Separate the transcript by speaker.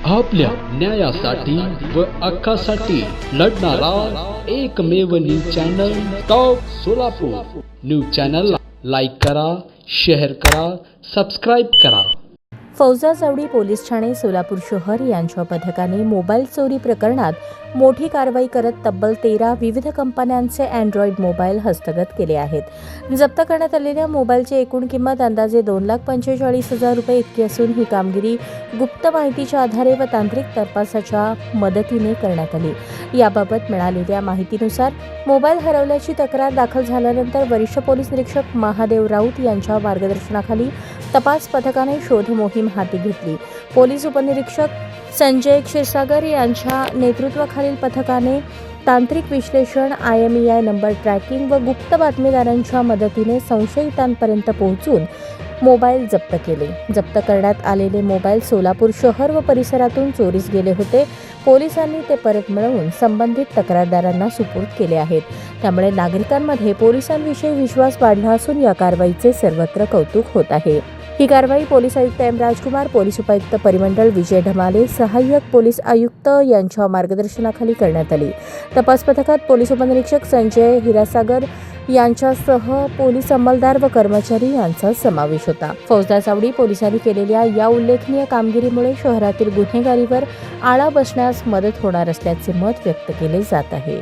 Speaker 1: आपल्या न्यायासाठी व हक्कासाठी लढणारा एकमेव news channel top Solapur. News चॅनलला लाईक करा, शेअर करा, सबस्क्राईब करा।
Speaker 2: फौजा चावडी पोलीस ठाणे सोलापूर शहर यांच्या पथकाने मोबाईल चोरी प्रकरणात मोठी कारवाई करत तब्बल 13 विविध कंपन्यांचे अँड्रॉइड मोबाईल हस्तगत केले आहेत। जप्त करण्यात आलेल्या मोबाईलची एकूण किंमत अंदाजे 2,45,000 रुपये इतकी असून ही कामगिरी गुप्त माहितीच्या आधारे व तांत्रिक तपासाच्या मदतीने करण्यात आली। याबाबत मिळालेल्या माहितीनुसार मोबाईल हरवल्याची तक्रार दाखल झाल्यानंतर वरिष्ठ पोलीस निरीक्षक महादेव राऊत यांच्या मार्गदर्शनाखाली तपास पथकाने शोध मोहीम हाती घेतली। पोलीस उपनिरीक्षक संजय क्षीरसागर यांच्या नेतृत्वाखालील पथकाने तांत्रिक विश्लेषण, IMEI नंबर ट्रॅकिंग व गुप्त बातमीदारांच्या मदतीने संशयितांपर्यंत पोहोचून मोबाईल जप्त केले। जप्त करण्यात आलेले मोबाईल सोलापूर शहर व परिसरातून चोरीस गेले होते। पोलिसांनी ते परत मिळवून संबंधित तक्रारदारांना सुपूर्द केले आहेत। त्यामुळे नागरिकांमध्ये पोलिसांविषयी विश्वास वाढला असून या कारवाईचे सर्वत्र कौतुक होत आहे। ही कारवाई पोलीस आयुक्त M. राजकुमार, पोलीस उपायुक्त परिमंडळ विजय ढमाले, सहाय्यक पोलीस आयुक्त यांच्या मार्गदर्शनाखाली करण्यात आली। तपास पथकात पोलीस उपनिरीक्षक संजय हिरासागर यांच्यासह पोलीस अंमलदार व कर्मचारी यांचा समावेश होता। फौजा चावडी पोलिसांनी केलेल्या या उल्लेखनीय कामगिरीमुळे शहरातील गुन्हेगारीवर आळा बसण्यास मदत होणार असल्याचे मत व्यक्त केले जात आहे।